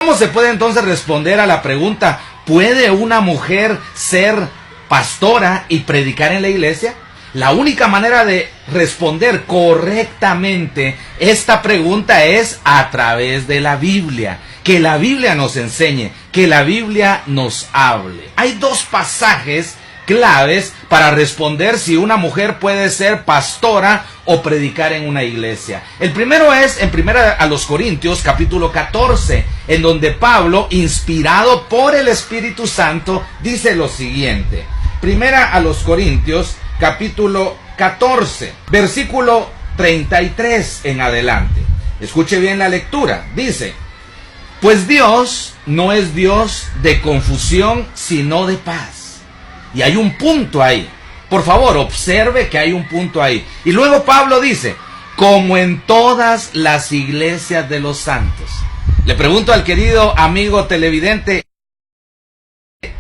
¿Cómo se puede entonces responder a la pregunta, ¿puede una mujer ser pastora y predicar en la iglesia? La única manera de responder correctamente esta pregunta es a través de la Biblia. Que la Biblia nos enseñe, que la Biblia nos hable. Hay dos pasajes claves para responder si una mujer puede ser pastora o predicar en una iglesia. El primero es en 1 Corintios capítulo 14, en donde Pablo, inspirado por el Espíritu Santo, dice lo siguiente. 1 Corintios capítulo 14, versículo 33 en adelante. Escuche bien la lectura. Dice: pues Dios no es Dios de confusión, sino de paz. Y hay un punto ahí. Por favor, observe que hay un punto ahí. Y luego Pablo dice, como en todas las iglesias de los santos. Le pregunto al querido amigo televidente,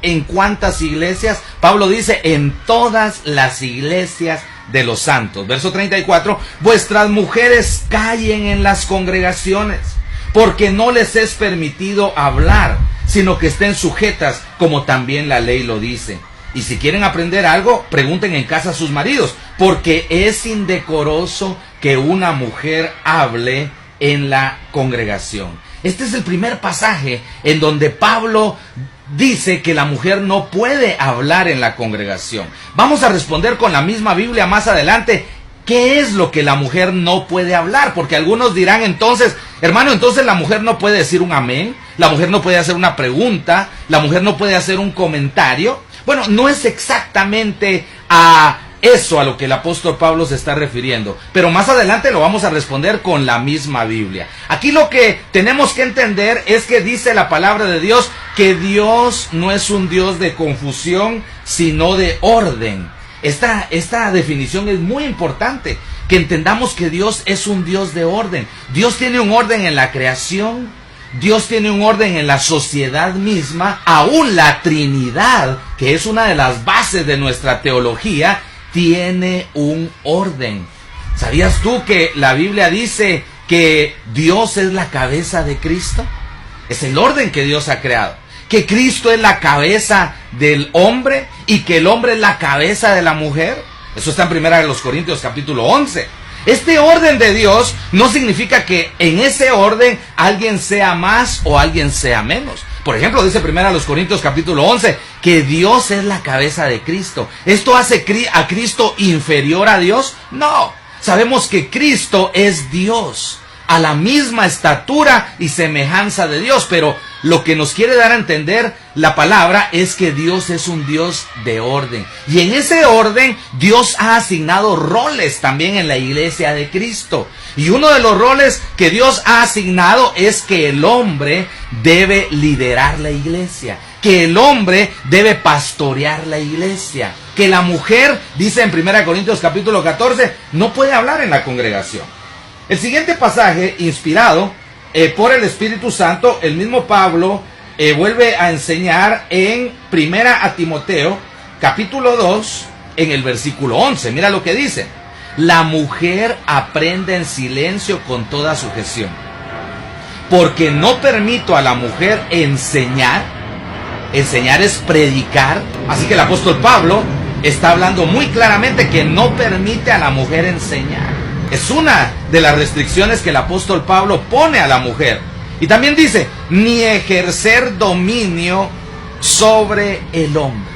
¿en cuántas iglesias? Pablo dice, en todas las iglesias de los santos. Verso 34, vuestras mujeres callen en las congregaciones, porque no les es permitido hablar, sino que estén sujetas, como también la ley lo dice. Y si quieren aprender algo, pregunten en casa a sus maridos, porque es indecoroso que una mujer hable en la congregación. Este es el primer pasaje en donde Pablo dice que la mujer no puede hablar en la congregación. Vamos a responder con la misma Biblia más adelante. ¿Qué es lo que la mujer no puede hablar? Porque algunos dirán entonces, hermano, entonces la mujer no puede decir un amén, la mujer no puede hacer una pregunta, la mujer no puede hacer un comentario. Bueno, no es exactamente a eso a lo que el apóstol Pablo se está refiriendo, pero más adelante lo vamos a responder con la misma Biblia. Aquí lo que tenemos que entender es que dice la palabra de Dios que Dios no es un Dios de confusión, sino de orden. Esta definición es muy importante, que entendamos que Dios es un Dios de orden. Dios tiene un orden en la creación, Dios tiene un orden en la sociedad misma, aún la Trinidad, que es una de las bases de nuestra teología, tiene un orden. ¿Sabías tú que la Biblia dice que Dios es la cabeza de Cristo? Es el orden que Dios ha creado. Que Cristo es la cabeza del hombre y que el hombre es la cabeza de la mujer. Eso está en 1 Corintios capítulo 11. Este orden de Dios no significa que en ese orden alguien sea más o alguien sea menos. Por ejemplo, dice 1 Corintios capítulo 11 que Dios es la cabeza de Cristo. ¿Esto hace a Cristo inferior a Dios? No. Sabemos que Cristo es Dios, a la misma estatura y semejanza de Dios, pero lo que nos quiere dar a entender la palabra es que Dios es un Dios de orden. Y en ese orden Dios ha asignado roles también en la iglesia de Cristo. Y uno de los roles que Dios ha asignado es que el hombre debe liderar la iglesia, que el hombre debe pastorear la iglesia, que la mujer, dice en 1 Corintios capítulo 14, no puede hablar en la congregación. El siguiente pasaje, inspirado por el Espíritu Santo, el mismo Pablo vuelve a enseñar en 1 Timoteo, capítulo 2, en el versículo 11. Mira lo que dice. La mujer aprende en silencio con toda sujeción, porque no permito a la mujer enseñar. Enseñar es predicar. Así que el apóstol Pablo está hablando muy claramente que no permite a la mujer enseñar. Es una de las restricciones que el apóstol Pablo pone a la mujer. Y también dice, ni ejercer dominio sobre el hombre.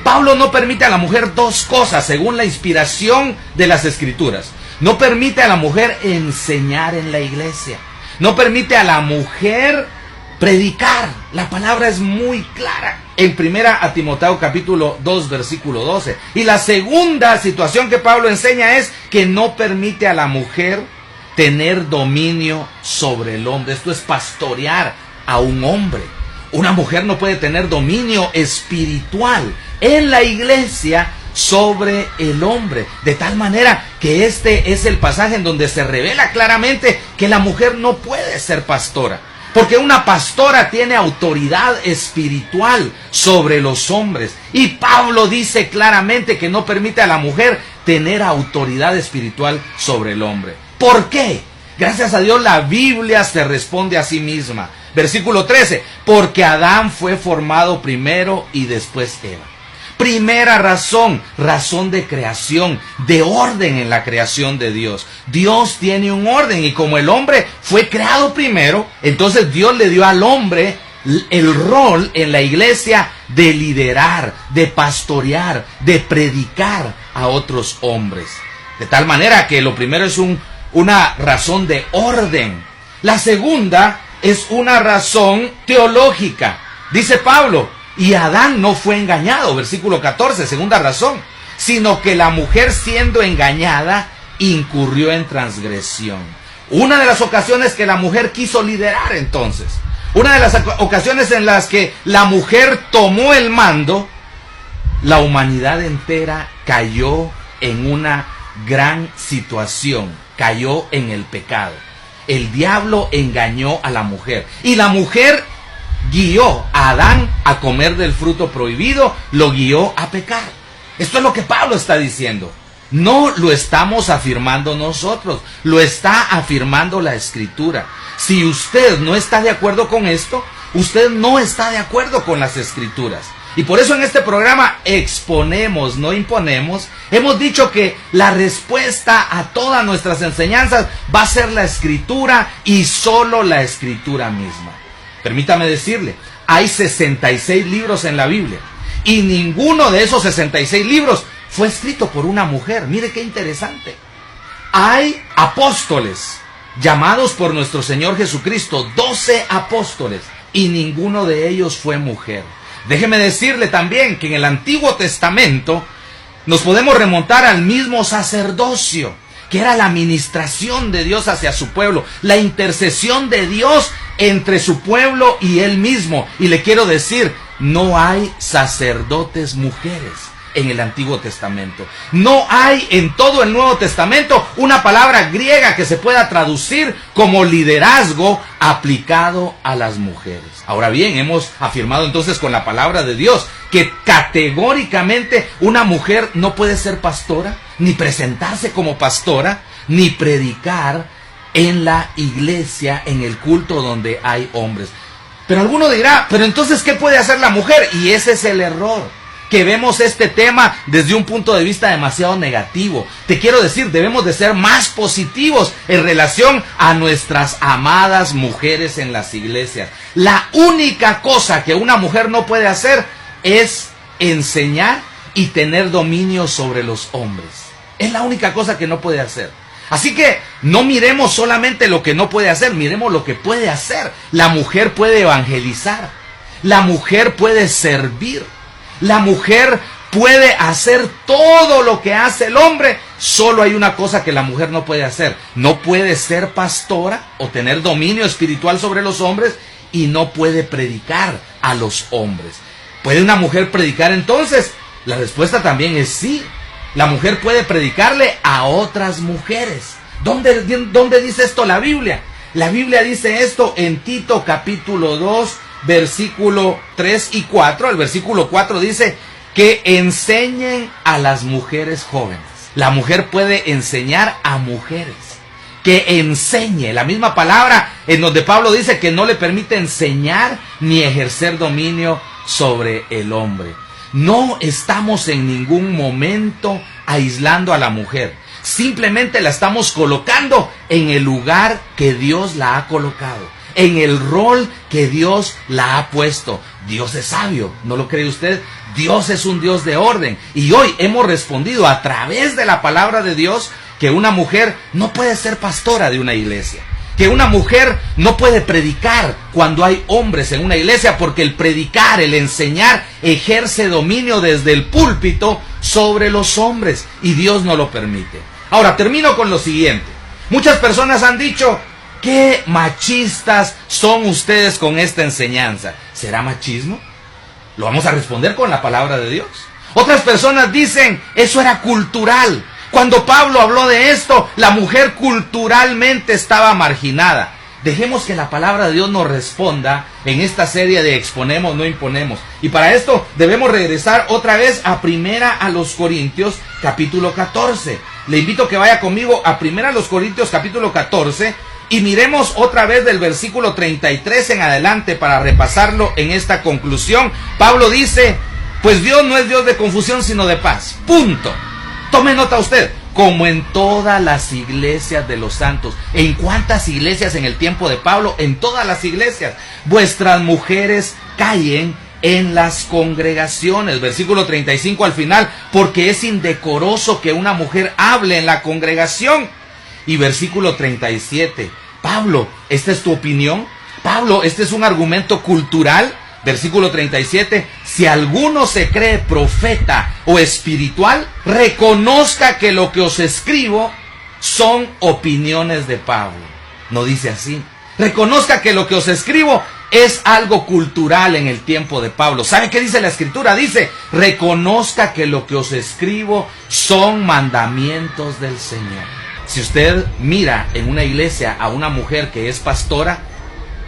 Pablo no permite a la mujer dos cosas según la inspiración de las Escrituras. No permite a la mujer enseñar en la iglesia. No permite a la mujer predicar. La palabra es muy clara en 1 Timoteo capítulo 2 versículo 12. Y la segunda situación que Pablo enseña es que no permite a la mujer tener dominio sobre el hombre. Esto es pastorear a un hombre. Una mujer no puede tener dominio espiritual en la iglesia sobre el hombre. De tal manera que este es el pasaje en donde se revela claramente que la mujer no puede ser pastora. Porque una pastora tiene autoridad espiritual sobre los hombres. Y Pablo dice claramente que no permite a la mujer tener autoridad espiritual sobre el hombre. ¿Por qué? Gracias a Dios la Biblia se responde a sí misma. Versículo 13, porque Adán fue formado primero y después Eva. Primera razón, razón de creación, de orden en la creación de Dios. Dios tiene un orden y como el hombre fue creado primero, entonces Dios le dio al hombre el rol en la iglesia de liderar, de pastorear, de predicar a otros hombres. De tal manera que lo primero es una razón de orden. La segunda es una razón teológica. Dice Pablo, y Adán no fue engañado, versículo 14, segunda razón, sino que la mujer siendo engañada incurrió en transgresión. Una de las ocasiones que la mujer quiso liderar entonces, una de las ocasiones en las que la mujer tomó el mando, la humanidad entera cayó en una gran situación, cayó en el pecado. El diablo engañó a la mujer y la mujer guió a Adán a comer del fruto prohibido, lo guió a pecar. Esto es lo que Pablo está diciendo. No lo estamos afirmando nosotros, lo está afirmando la Escritura. Si usted no está de acuerdo con esto, usted no está de acuerdo con las Escrituras. Y por eso en este programa exponemos, no imponemos. Hemos dicho que la respuesta a todas nuestras enseñanzas va a ser la Escritura y solo la Escritura misma. Permítame decirle, hay 66 libros en la Biblia y ninguno de esos 66 libros fue escrito por una mujer. Mire qué interesante. Hay apóstoles llamados por nuestro Señor Jesucristo, 12 apóstoles, y ninguno de ellos fue mujer. Déjeme decirle también que en el Antiguo Testamento nos podemos remontar al mismo sacerdocio, que era la administración de Dios hacia su pueblo, la intercesión de Dios entre su pueblo y él mismo. Y le quiero decir, no hay sacerdotes mujeres en el Antiguo Testamento. No hay en todo el Nuevo Testamento una palabra griega que se pueda traducir como liderazgo aplicado a las mujeres. Ahora bien, hemos afirmado entonces con la palabra de Dios que categóricamente una mujer no puede ser pastora, ni presentarse como pastora, ni predicar en la iglesia, en el culto donde hay hombres. Pero alguno dirá, pero entonces ¿qué puede hacer la mujer? Y ese es el error, que vemos este tema desde un punto de vista demasiado negativo. Te quiero decir, debemos de ser más positivos en relación a nuestras amadas mujeres en las iglesias. La única cosa que una mujer no puede hacer es enseñar y tener dominio sobre los hombres. Es la única cosa que no puede hacer. Así que no miremos solamente lo que no puede hacer, miremos lo que puede hacer. La mujer puede evangelizar, la mujer puede servir, la mujer puede hacer todo lo que hace el hombre. Solo hay una cosa que la mujer no puede hacer: no puede ser pastora o tener dominio espiritual sobre los hombres, y no puede predicar a los hombres. ¿Puede una mujer predicar entonces? La respuesta también es sí. La mujer puede predicarle a otras mujeres. ¿Dónde dice esto la Biblia? La Biblia dice esto en Tito capítulo 2, versículo 3 y 4. El versículo 4 dice que enseñen a las mujeres jóvenes. La mujer puede enseñar a mujeres. Que enseñe, la misma palabra en donde Pablo dice que no le permite enseñar ni ejercer dominio sobre el hombre. No estamos en ningún momento aislando a la mujer. Simplemente la estamos colocando en el lugar que Dios la ha colocado, en el rol que Dios la ha puesto. Dios es sabio, ¿no lo cree usted? Dios es un Dios de orden. Y hoy hemos respondido a través de la palabra de Dios que una mujer no puede ser pastora de una iglesia, que una mujer no puede predicar cuando hay hombres en una iglesia, porque el predicar, el enseñar, ejerce dominio desde el púlpito sobre los hombres, y Dios no lo permite. Ahora, termino con lo siguiente. Muchas personas han dicho, ¿qué machistas son ustedes con esta enseñanza? ¿Será machismo? Lo vamos a responder con la palabra de Dios. Otras personas dicen, eso era cultural. Cuando Pablo habló de esto, la mujer culturalmente estaba marginada. Dejemos que la palabra de Dios nos responda en esta serie de Exponemos, no imponemos. Y para esto debemos regresar otra vez a Corintios capítulo 14. Le invito a que vaya conmigo a Corintios capítulo 14, Y miremos otra vez del versículo 33 en adelante para repasarlo en esta conclusión. Pablo dice, pues Dios no es Dios de confusión sino de paz. Punto. Tome nota usted. Como en todas las iglesias de los santos. ¿En cuántas iglesias en el tiempo de Pablo? En todas las iglesias. Vuestras mujeres callen en las congregaciones. Versículo 35 al final. Porque es indecoroso que una mujer hable en la congregación. Y versículo 37. Pablo, ¿esta es tu opinión? Pablo, ¿este es un argumento cultural? Versículo 37. Si alguno se cree profeta o espiritual, reconozca que lo que os escribo son opiniones de Pablo. No dice así. Reconozca que lo que os escribo es algo cultural en el tiempo de Pablo. ¿Sabe qué dice la Escritura? Dice, reconozca que lo que os escribo son mandamientos del Señor. Si usted mira en una iglesia a una mujer que es pastora,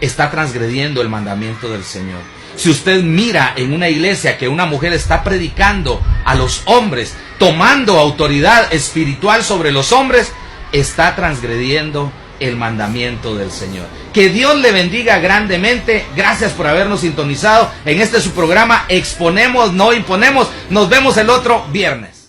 está transgrediendo el mandamiento del Señor. Si usted mira en una iglesia que una mujer está predicando a los hombres, tomando autoridad espiritual sobre los hombres, está transgrediendo el mandamiento del Señor. Que Dios le bendiga grandemente. Gracias por habernos sintonizado en este su programa Exponemos, no imponemos. Nos vemos el otro viernes.